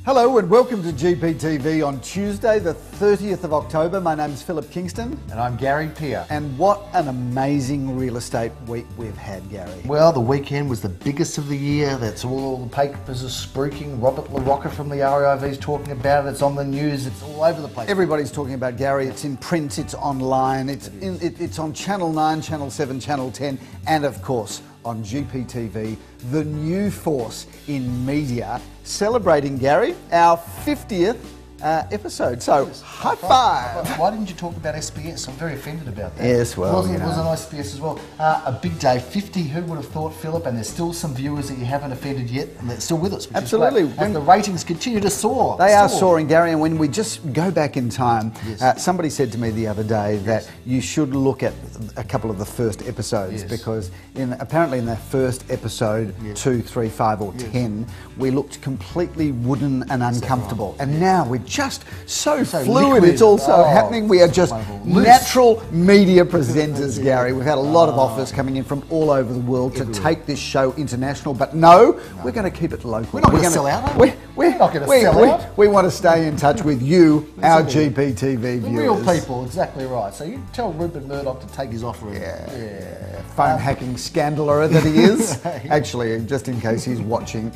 Hello and welcome to GPTV on Tuesday the 30th of October. My name is Philip Kingston. And I'm Gary Peer. And what an amazing real estate week we've had, Gary. Well, the weekend was the biggest of the year. That's all the papers are spruiking. Robert LaRocca from the ROBE is talking about it. It's on the news. It's all over the place. Everybody's talking about Gary. It's in print, it's online, it's on Channel 9, Channel 7, Channel 10, and of course on GPTV, the new force in media, celebrating, Gary, our 50th episode. So, high five. Why didn't you talk about SBS? I'm very offended about that. Yes, well, it was on SBS as well. A big day, 50. Who would have thought, Philip? And there's still some viewers that you haven't offended yet, and they're still with us. Which Absolutely. Is great. And the ratings continue to soar. They are soaring, Gary. And when we just go back in time, somebody said to me the other day that you should look at a couple of the first episodes because apparently in that first episode, 2, 3, 5, or 10, we looked completely wooden and uncomfortable. And now we're just so fluid. Liquid. It's also happening. We are just natural media presenters, Gary. We've had a lot of offers coming in from all over the world to take this show international, but no, we're going to keep it local. We're not going to sell out. We're not going to sell out. We want to stay in touch with you, our GPTV viewers. Real people, exactly right. So you tell Rupert Murdoch to take his offer in. Phone hacking scandaler that he is. Actually, just in case he's watching,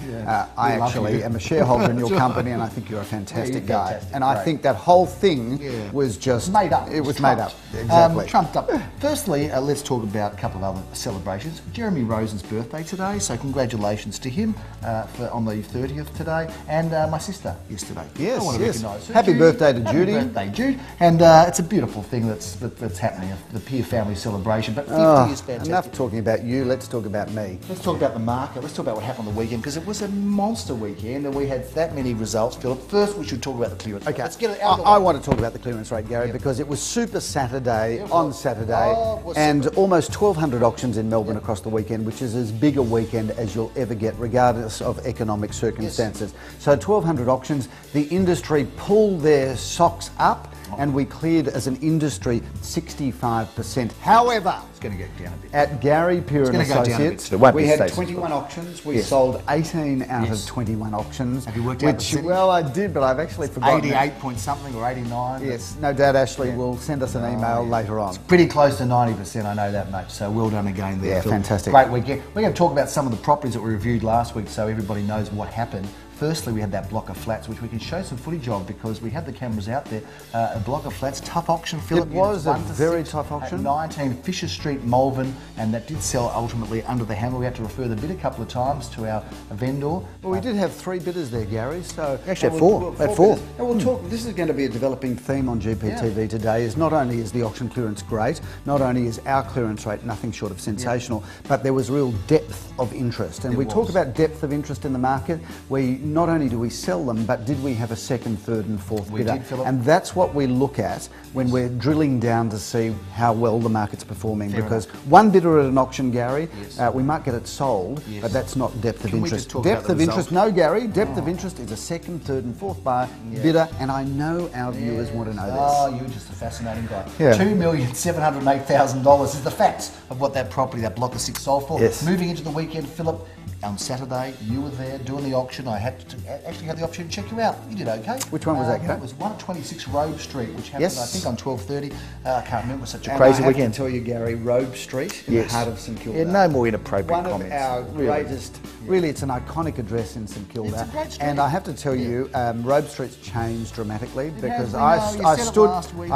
I actually am a shareholder in your company, and I think you're a fantastic guy. And I think that whole thing was just made up. It was made up. Exactly. Trumped up. Firstly, let's talk about a couple of other celebrations. Jeremy Rosen's birthday today, so congratulations to him on the 30th today, and my sister yesterday. Yes, I want to recognise her. Happy birthday to Judy. Happy birthday, Jude. And it's a beautiful thing that's happening, the Peer family celebration. But 50 is fantastic. Enough talking about you, let's talk about me. Let's talk about the market. Let's talk about what happened on the weekend, because it was a monster weekend and we had that many results, Philip. First, we should talk about the clearance. Okay, let's get it out of the I way. want to talk about the clearance rate, Gary, because it was Super Saturday on Saturday, and almost 1,200 auctions in Melbourne across the weekend, which is as big a weekend as you'll ever get, regardless of economic circumstances. So 1,200 auctions, the industry pulled their socks up, and we cleared as an industry 65%. However, It's going to go down a bit. at Gary Peer and Associates, we had 21 auctions. We sold 18 out of 21 auctions. Have you worked out the percentage? Well, I did, but I've actually forgotten. 88 point something or 89. Yes, no doubt Ashley will send us an email later on. Pretty close to 90%, I know that much. So well done again there. Yeah, Phil. fantastic. Great weekend. We're going to talk about some of the properties that we reviewed last week so everybody knows what happened. Firstly, we had that block of flats, which we can show some footage of because we had the cameras out there. A block of flats, tough auction, Philip. It was a very tough auction. At 19 Fisher Street, Malvern, and that did sell ultimately under the hammer. We had to refer the bid a couple of times to our vendor. Well, we did have 3 bidders there, Gary. So actually, had four. Had 4. And we'll talk. This is going to be a developing theme on GPTV today. Is not only is the auction clearance great, not only is our clearance rate nothing short of sensational, but there was real depth of interest. And we talk about depth of interest in the market. We not only do we sell them, but did we have a second, third and fourth bidder? Did, Philip. And that's what we look at when we're drilling down to see how well the market's performing. Because one bidder at an auction, Gary, we might get it sold, but that's not depth of interest. Depth of interest, no, Gary. Depth of interest is a second, third and fourth bidder, and I know our viewers want to know this. Oh, you're just a fascinating guy. $2,708,000 is the facts of what that property, that block of 6 sold for. Yes. Moving into the weekend, Philip, on Saturday, you were there doing the auction. I had to actually have the opportunity to check you out. You did okay. Which one was that, Gary? It was 126 ROBE Street, which happened, I think, on 12:30. I can't remember. It was such a And crazy I have weekend. to tell you, Gary, ROBE Street in the heart of St Kilda. Yeah, no more inappropriate One comments. of our greatest, really, it's an iconic address in St Kilda. It's a great street. And I have to tell you, ROBE Street's changed dramatically because has, I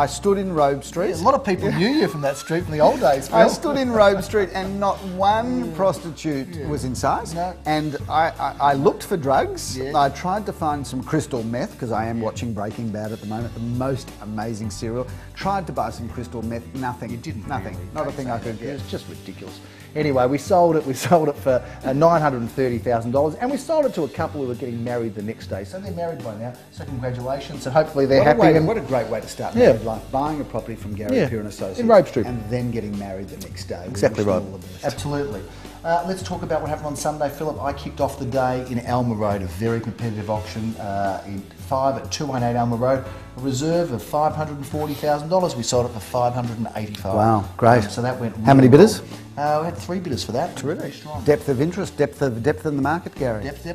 stood in ROBE Street. Yeah, a lot of people knew you from that street from the old days, Phil. I stood in ROBE Street and not one prostitute was in sight. No. And I looked for drugs. I tried to find some crystal meth because I am watching Breaking Bad at the moment, the most amazing serial. Tried to buy some crystal meth, nothing. You didn't. Nothing. Really. Not a thing I could It get. was just ridiculous. Anyway, we sold it. We sold it for $930,000, and we sold it to a couple who were getting married the next day. So they're married by now. So congratulations, and hopefully they're happy. What a great way to start married life! Buying a property from Gary Peer and Associates in ROBE Street, and then getting married the next day. Exactly right. Absolutely. Let's talk about what happened on Sunday, Philip. I kicked off the day in ALMA Road, a very competitive auction in 5 at 218 ALMA Road. A reserve of $540,000. We sold it for $585,000. Wow, great. So that went. How many bidders? We had 3 bidders for that. Terrific. Very strong. Depth of interest, depth in the market, Gary. Depth.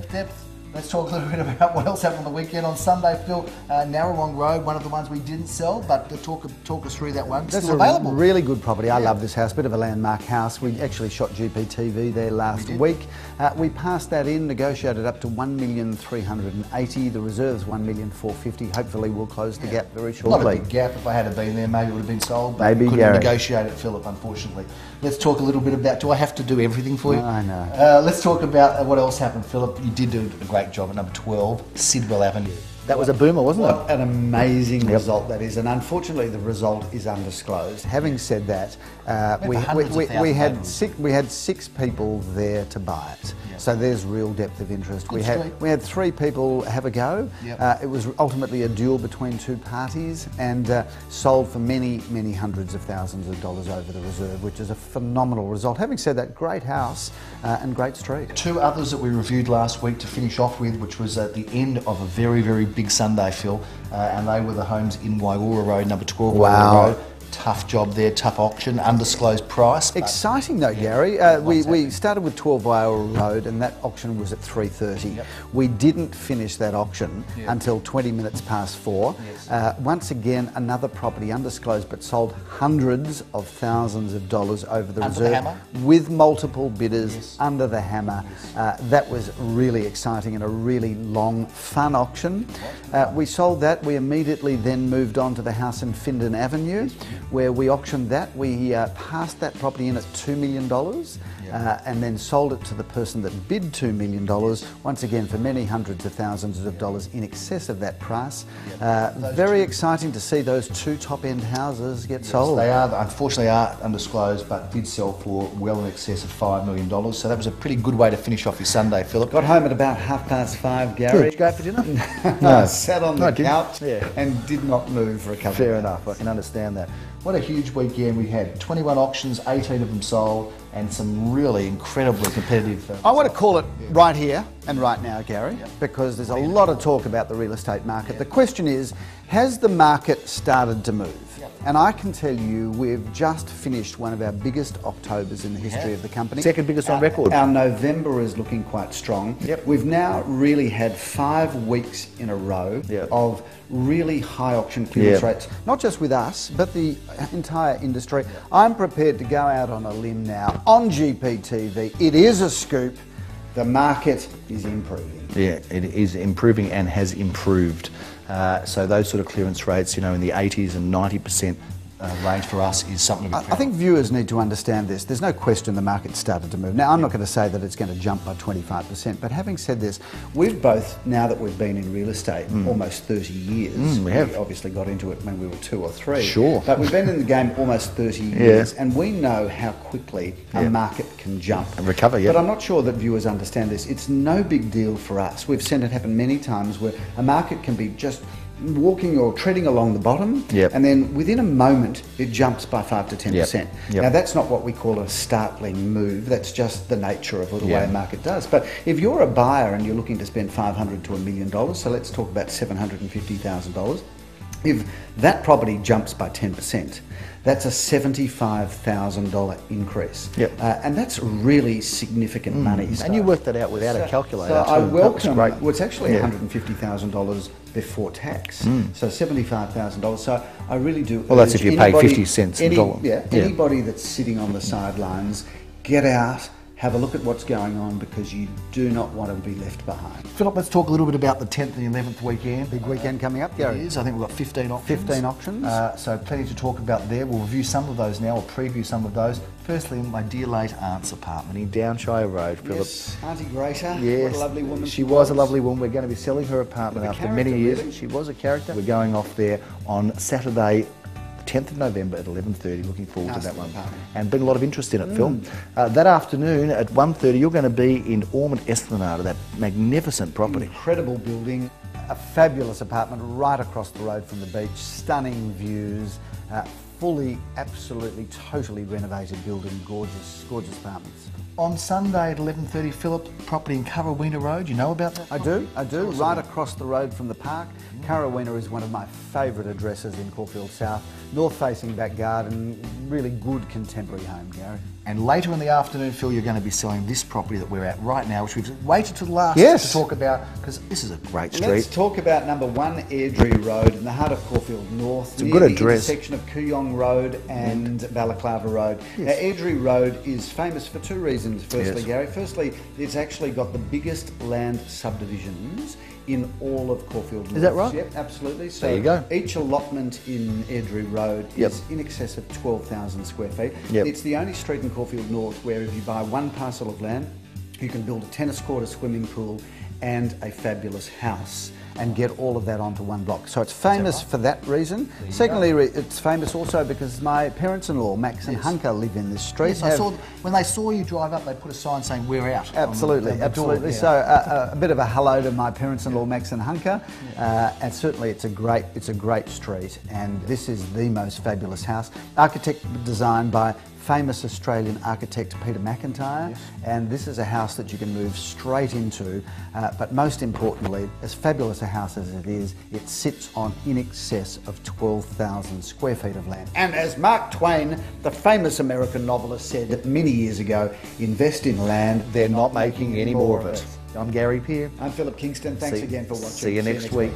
Let's talk a little bit about what else happened on the weekend. On Sunday, Phil, Narrawong Road, one of the ones we didn't sell, but talk us through that one. That's still available. Really good property. I love this house, bit of a landmark house. We actually shot GPTV there last week. We passed that in, negotiated up to $1,380,000. The reserve's $1,450,000. Hopefully we'll close the gap very shortly. Not a big gap. If I had been there, maybe it would have been sold, but maybe, couldn't Gary. negotiate it, Philip, unfortunately. Let's talk a little bit about, do I have to do everything for you? I know. Let's talk about what else happened, Philip. You did do a great job at number 12, Sidwell Avenue. That was a boomer, wasn't it? What an amazing result that is, and unfortunately the result is undisclosed. Having said that, we had six people there to buy it, so there's real depth of interest. We had 3 people have a go. It was ultimately a duel between 2 parties, and sold for many hundreds of thousands of dollars over the reserve, which is a phenomenal result. Having said that, great house and great street. 2 others that we reviewed last week to finish off with, which was at the end of a very big Sunday, Phil, and they were the homes in WAIORA Road, number 12. Wow. Road. Tough job there, tough auction, undisclosed price. Exciting though, Gary. We started with 12 WAIORA Road, and that auction was at 3:30. We didn't finish that auction until 20 minutes past 4. Once again, another property, undisclosed, but sold hundreds of thousands of dollars over the reserve. The hammer? With multiple bidders under the hammer. That was really exciting and a really long, fun auction. We sold that. We immediately then moved on to the house in FINDON Avenue, where we auctioned that. We passed that property in at $2 million and then sold it to the person that bid $2 million, once again for many hundreds of thousands of dollars in excess of that price. Very exciting to see those 2 top-end houses get sold. They are, unfortunately, are undisclosed, but did sell for well in excess of $5 million. So that was a pretty good way to finish off your Sunday, Philip. Got home at about 5:30, Gary. Did you go for dinner? No, sat on the couch and did not move for a couple of hours. Fair enough, I can understand that. What a huge weekend we had. 21 auctions, 18 of them sold, and some really incredibly competitive... I want to call it right here and right now, Gary, because there's a lot of talk about the real estate market. The question is, has the market started to move? And I can tell you we've just finished one of our biggest Octobers in the history of the company. Second biggest on record. Our November is looking quite strong. We've now really had 5 weeks in a row of really high auction clearance rates, not just with us, but the entire industry. I'm prepared to go out on a limb now on GPTV. It is a scoop. The market is improving. Yeah, it is improving and has improved. So those sort of clearance rates, you know, in the 80s and 90% range for us is something to be proud of. I think viewers need to understand this. There's no question the market started to move. Now, I'm not going to say that it's going to jump by 25%, but having said this, we've both, now that we've been in real estate almost 30 years, we obviously got into it when we were 2 or 3. Sure. But we've been in the game almost 30 years, and we know how quickly a market can jump. And recover, But I'm not sure that viewers understand this. It's no big deal for us. We've seen it happen many times where a market can be just walking or treading along the bottom, and then within a moment it jumps by 5 to 10%. Now that's not what we call a startling move. That's just the nature of the way a market does. But if you're a buyer and you're looking to spend $500 to $1 million, so let's talk about $750,000. If that property jumps by 10%, that's a $75,000 increase. And that's really significant money. And you worked that out without a calculator. So I welcome, well, it's actually $150,000 before tax. So $75,000. So I really do. Well, that's if you pay 50 cents a dollar. Anybody that's sitting on the sidelines, get out. Have a look at what's going on, because you do not want to be left behind. Philip, let's talk a little bit about the 10th and 11th weekend. Big weekend coming up, Gary. It is. I think we've got 15 auctions. 15 auctions. So plenty to talk about there. We'll review some of those now, or preview some of those. Firstly, my dear late aunt's apartment in Downshire Road, Philip. Yes, Auntie Greta. Yes. What a lovely woman she was. A lovely woman. We're going to be selling her apartment after many years. Really? She was a character. We're going off there on Saturday, 10th of November at 11:30. Looking forward to that one. And been a lot of interest in it, Phil. That afternoon at 1:30, you're going to be in ORMOND ESPLANADE, that magnificent property. Incredible building, a fabulous apartment right across the road from the beach, stunning views, fully, absolutely, totally renovated building, gorgeous, gorgeous apartments. On Sunday at 11:30, Philip, property in CURRAWEENA Road. You know about that? I do. Right across the road from the park. CURRAWEENA is one of my favourite addresses in Caulfield South. North-facing back garden, really good contemporary home, Gary. And later in the afternoon, Phil, you're going to be selling this property that we're at right now, which we've waited till last to talk about, because this is a great street. Let's talk about number 1 Airdrie Road in the heart of Caulfield North. It's a good address. The intersection of Kooyong Road and Balaclava Road. Yes. Now, Airdrie Road is famous for 2 reasons, firstly, Yes. Gary. Firstly, it's actually got the biggest land subdivisions in all of Caulfield North. Is that right? Yep, absolutely. So there you go. Each allotment in Airdrie Road is in excess of 12,000 square feet. Yep. It's the only street in Caulfield North where if you buy 1 parcel of land, you can build a tennis court, a swimming pool, and a fabulous house, and get all of that onto 1 block. So it's famous for that reason. Secondly, it's famous also because my parents-in-law, Max and Hunker, live in this street. Yes, I saw, when they saw you drive up, they put a sign saying, "We're out." Absolutely, absolutely. So a bit of a hello to my parents-in-law, Max and Hunker. And certainly it's a great street, and this is the most fabulous house. Architect designed by famous Australian architect Peter McIntyre, and this is a house that you can move straight into, but most importantly, as fabulous a house as it is, it sits on in excess of 12,000 square feet of land. And as Mark Twain, the famous American novelist, said many years ago, invest in land, they're not making any more of it. I'm Gary Peer. I'm Philip Kingston. Thanks again for watching. See you next week.